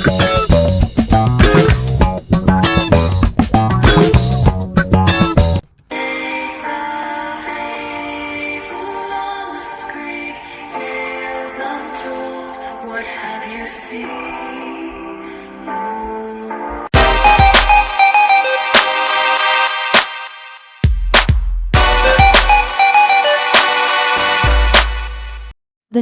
The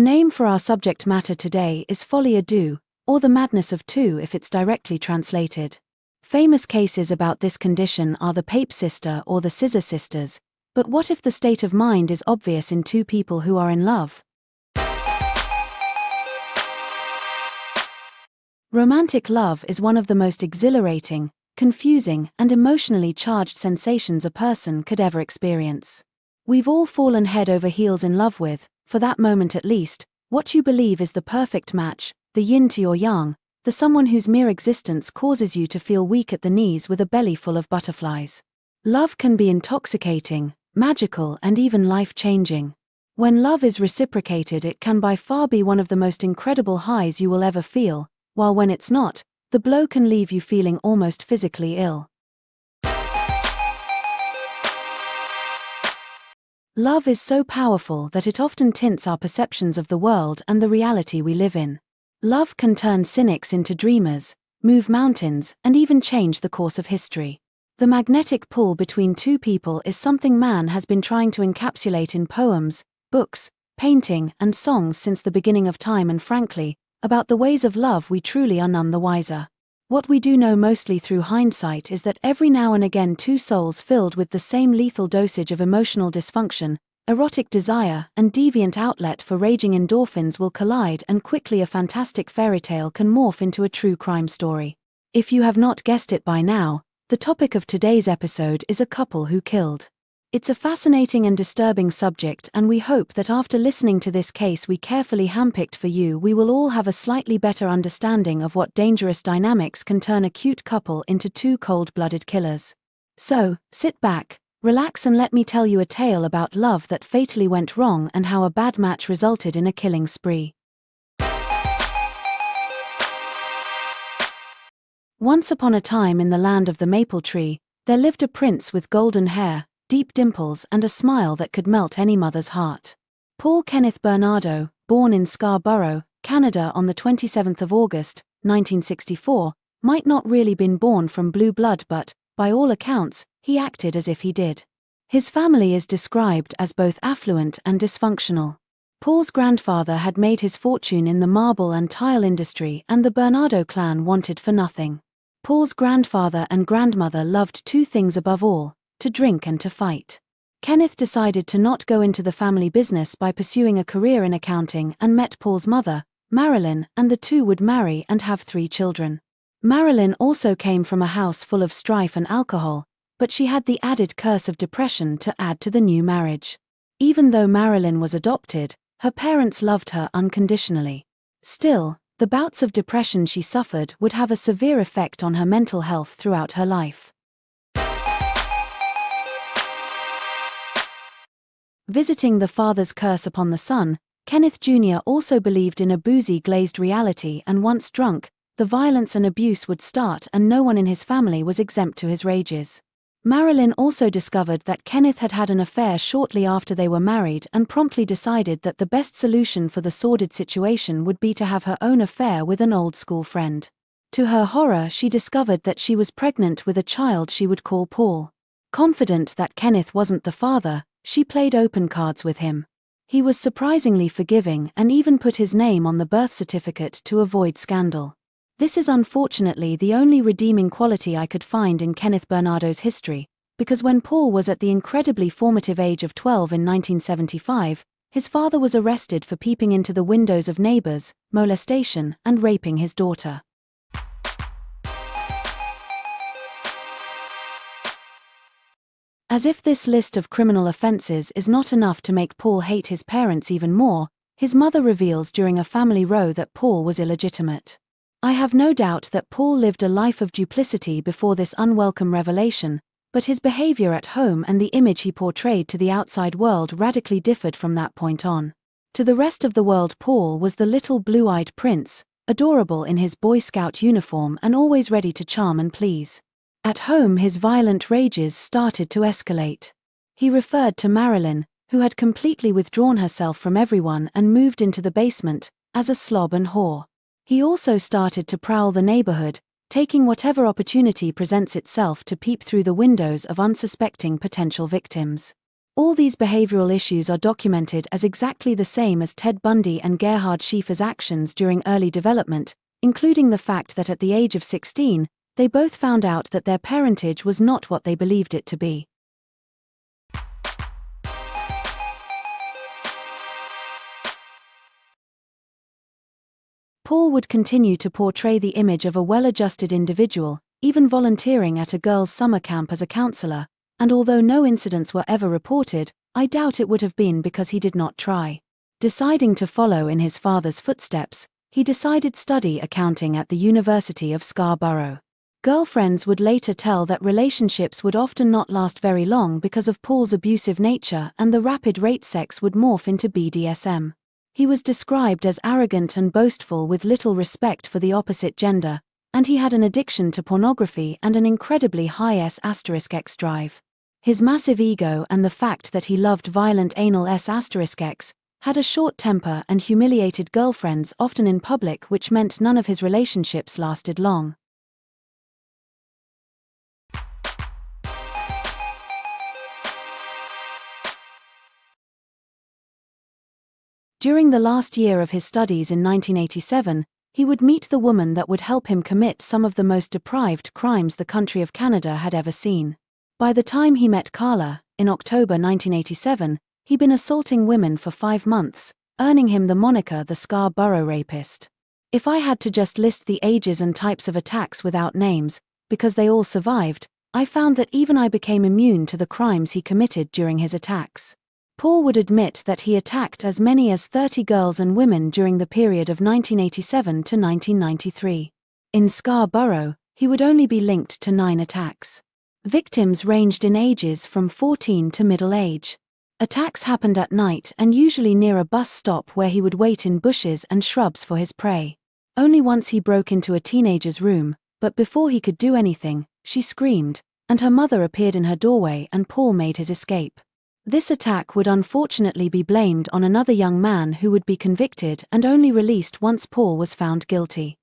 name for our subject matter today is folie à deux, or the madness of two if it's directly translated. Famous cases about this condition are the Pape sister or the Scissor sisters, but what if the state of mind is obvious in two people who are in love? Romantic love is one of the most exhilarating, confusing, and emotionally charged sensations a person could ever experience. We've all fallen head over heels in love with, for that moment at least, what you believe is the perfect match, the yin to your yang, the someone whose mere existence causes you to feel weak at the knees with a belly full of butterflies. Love can be intoxicating, magical, and even life-changing. When love is reciprocated, it can by far be one of the most incredible highs you will ever feel, while when it's not, the blow can leave you feeling almost physically ill. Love is so powerful that it often tints our perceptions of the world and the reality we live in. Love can turn cynics into dreamers, move mountains, and even change the course of history. The magnetic pull between two people is something man has been trying to encapsulate in poems, books, painting, and songs since the beginning of time, and frankly, about the ways of love we truly are none the wiser. What we do know mostly through hindsight is that every now and again two souls filled with the same lethal dosage of emotional dysfunction, erotic desire, and deviant outlet for raging endorphins will collide, and quickly a fantastic fairy tale can morph into a true crime story. If you have not guessed it by now, the topic of today's episode is a couple who killed. It's a fascinating and disturbing subject, and we hope that after listening to this case we carefully handpicked for you, we will all have a slightly better understanding of what dangerous dynamics can turn a cute couple into two cold-blooded killers. So, sit back, relax, and let me tell you a tale about love that fatally went wrong and how a bad match resulted in a killing spree. Once upon a time in the land of the maple tree, there lived a prince with golden hair, deep dimples, and a smile that could melt any mother's heart. Paul Kenneth Bernardo, born in Scarborough, Canada on the 27th of August, 1964, might not really been born from blue blood, but, by all accounts, he acted as if he did. His family is described as both affluent and dysfunctional. Paul's grandfather had made his fortune in the marble and tile industry, and the Bernardo clan wanted for nothing. Paul's grandfather and grandmother loved two things above all: to drink and to fight. Kenneth decided to not go into the family business by pursuing a career in accounting, and met Paul's mother, Marilyn, and the two would marry and have 3 children. Marilyn also came from a house full of strife and alcohol, but she had the added curse of depression to add to the new marriage. Even though Marilyn was adopted, her parents loved her unconditionally. Still, the bouts of depression she suffered would have a severe effect on her mental health throughout her life. Visiting the father's curse upon the son, Kenneth Jr. also believed in a boozy glazed reality, and once drunk, the violence and abuse would start, and no one in his family was exempt to his rages. Marilyn also discovered that Kenneth had had an affair shortly after they were married, and promptly decided that the best solution for the sordid situation would be to have her own affair with an old school friend. To her horror, she discovered that she was pregnant with a child she would call Paul. Confident that Kenneth wasn't the father, she played open cards with him. He was surprisingly forgiving and even put his name on the birth certificate to avoid scandal. This is unfortunately the only redeeming quality I could find in Kenneth Bernardo's history, because when Paul was at the incredibly formative age of 12 in 1975, his father was arrested for peeping into the windows of neighbors, molestation, and raping his daughter. As if this list of criminal offenses is not enough to make Paul hate his parents even more, his mother reveals during a family row that Paul was illegitimate. I have no doubt that Paul lived a life of duplicity before this unwelcome revelation, but his behavior at home and the image he portrayed to the outside world radically differed from that point on. To the rest of the world, Paul was the little blue-eyed prince, adorable in his Boy Scout uniform and always ready to charm and please. At home, his violent rages started to escalate. He referred to Marilyn, who had completely withdrawn herself from everyone and moved into the basement, as a slob and whore. He also started to prowl the neighborhood, taking whatever opportunity presents itself to peep through the windows of unsuspecting potential victims. All these behavioral issues are documented as exactly the same as Ted Bundy and Gerhard Schieffer's actions during early development, including the fact that at the age of 16, they both found out that their parentage was not what they believed it to be. Paul would continue to portray the image of a well-adjusted individual, even volunteering at a girls' summer camp as a counselor, and although no incidents were ever reported, I doubt it would have been because he did not try. Deciding to follow in his father's footsteps, he decided study accounting at the University of Scarborough. Girlfriends would later tell that relationships would often not last very long because of Paul's abusive nature, and the rapid rate sex would morph into BDSM. He was described as arrogant and boastful with little respect for the opposite gender, and he had an addiction to pornography and an incredibly high S*X drive. His massive ego and the fact that he loved violent anal S*X had a short temper and humiliated girlfriends often in public, which meant none of his relationships lasted long. During the last year of his studies in 1987, he would meet the woman that would help him commit some of the most depraved crimes the country of Canada had ever seen. By the time he met Carla, in October 1987, he'd been assaulting women for 5 months, earning him the moniker the Scarborough Rapist. If I had to just list the ages and types of attacks without names, because they all survived, I found that even I became immune to the crimes he committed during his attacks. Paul would admit that he attacked as many as 30 girls and women during the period of 1987 to 1993. In Scarborough, he would only be linked to 9 attacks. Victims ranged in ages from 14 to middle age. Attacks happened at night and usually near a bus stop where he would wait in bushes and shrubs for his prey. Only once he broke into a teenager's room, but before he could do anything, she screamed, and her mother appeared in her doorway and Paul made his escape. This attack would unfortunately be blamed on another young man who would be convicted and only released once Paul was found guilty.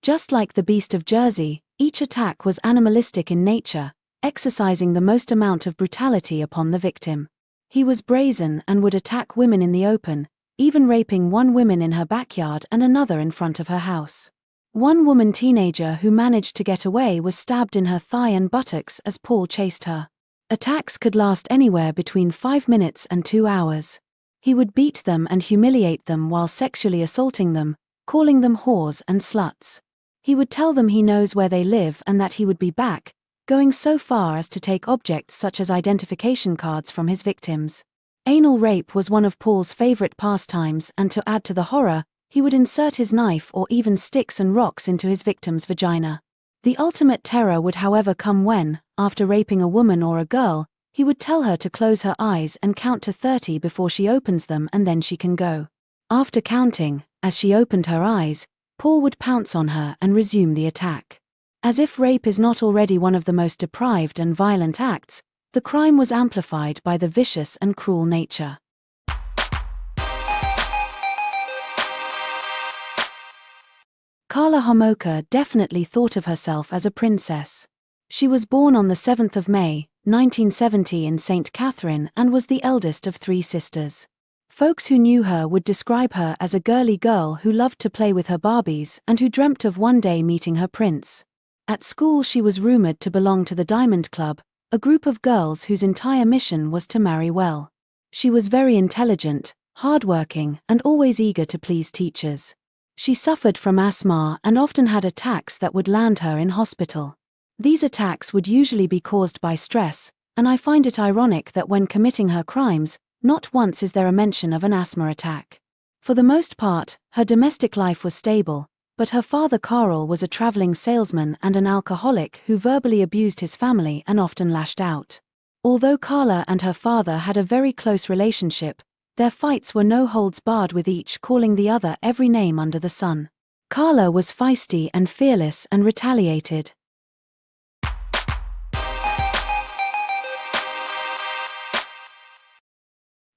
Just like the Beast of Jersey, each attack was animalistic in nature, exercising the most amount of brutality upon the victim. He was brazen and would attack women in the open, even raping one woman in her backyard and another in front of her house. One woman teenager who managed to get away was stabbed in her thigh and buttocks as Paul chased her. Attacks could last anywhere between 5 minutes and 2 hours. He would beat them and humiliate them while sexually assaulting them, calling them whores and sluts. He would tell them he knows where they live and that he would be back, going so far as to take objects such as identification cards from his victims. Anal rape was one of Paul's favorite pastimes, and to add to the horror, he would insert his knife or even sticks and rocks into his victim's vagina. The ultimate terror would however come when, after raping a woman or a girl, he would tell her to close her eyes and count to 30 before she opens them, and then she can go. After counting, as she opened her eyes, Paul would pounce on her and resume the attack. As if rape is not already one of the most depraved and violent acts, the crime was amplified by the vicious and cruel nature. Carla Homolka definitely thought of herself as a princess. She was born on the 7th of May, 1970 in St. Catherine and was the eldest of 3 sisters. Folks who knew her would describe her as a girly girl who loved to play with her Barbies and who dreamt of one day meeting her prince. At school she was rumored to belong to the Diamond Club, a group of girls whose entire mission was to marry well. She was very intelligent, hardworking, and always eager to please teachers. She suffered from asthma and often had attacks that would land her in hospital. These attacks would usually be caused by stress, and I find it ironic that when committing her crimes, not once is there a mention of an asthma attack. For the most part, her domestic life was stable, but her father Carl was a traveling salesman and an alcoholic who verbally abused his family and often lashed out. Although Carla and her father had a very close relationship, their fights were no holds barred, with each calling the other every name under the sun. Carla was feisty and fearless and retaliated.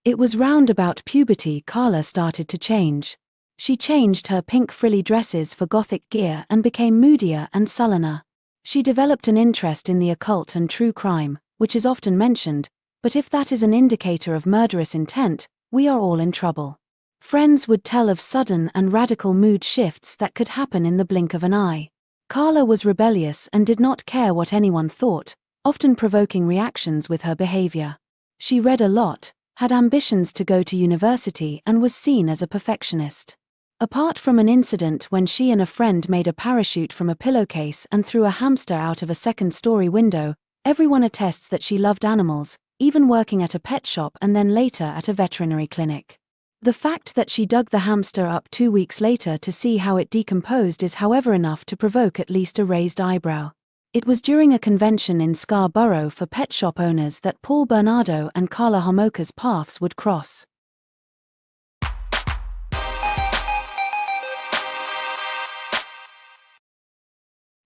It was round about puberty Carla started to change. She changed her pink frilly dresses for gothic gear and became moodier and sullener. She developed an interest in the occult and true crime, which is often mentioned, but if that is an indicator of murderous intent, we are all in trouble. Friends would tell of sudden and radical mood shifts that could happen in the blink of an eye. Carla was rebellious and did not care what anyone thought, often provoking reactions with her behavior. She read a lot, had ambitions to go to university, and was seen as a perfectionist. Apart from an incident when she and a friend made a parachute from a pillowcase and threw a hamster out of a second-story window, everyone attests that she loved animals, even working at a pet shop and then later at a veterinary clinic. The fact that she dug the hamster up 2 weeks later to see how it decomposed is however enough to provoke at least a raised eyebrow. It was during a convention in Scarborough for pet shop owners that Paul Bernardo and Carla Homolka's paths would cross.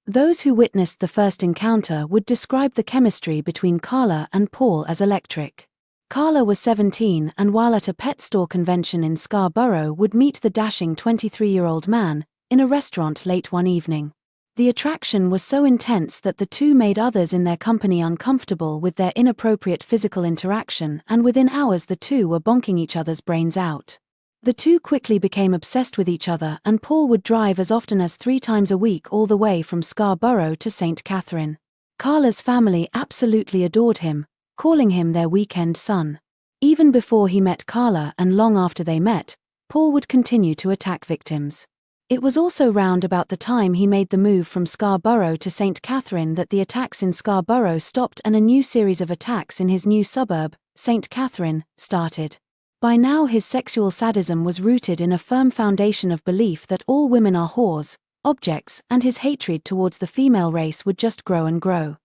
Those who witnessed the first encounter would describe the chemistry between Carla and Paul as electric. Carla was 17 and while at a pet store convention in Scarborough would meet the dashing 23-year-old man in a restaurant late one evening. The attraction was so intense that the two made others in their company uncomfortable with their inappropriate physical interaction, and within hours the two were bonking each other's brains out. The two quickly became obsessed with each other, and Paul would drive as often as 3 times a week all the way from Scarborough to St. Catherine. Carla's family absolutely adored him, calling him their weekend son. Even before he met Carla and long after they met, Paul would continue to attack victims. It was also round about the time he made the move from Scarborough to St. Catherine that the attacks in Scarborough stopped and a new series of attacks in his new suburb, St. Catherine, started. By now his sexual sadism was rooted in a firm foundation of belief that all women are whores, objects, and his hatred towards the female race would just grow and grow.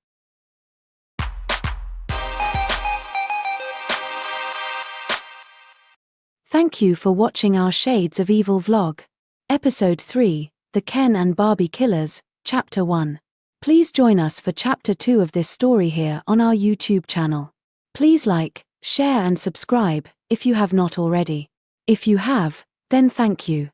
Thank you for watching our Shades of Evil vlog. Episode 3, The Ken and Barbie Killers, Chapter 1. Please join us for Chapter 2 of this story here on our YouTube channel. Please like, share and subscribe, if you have not already. If you have, then thank you.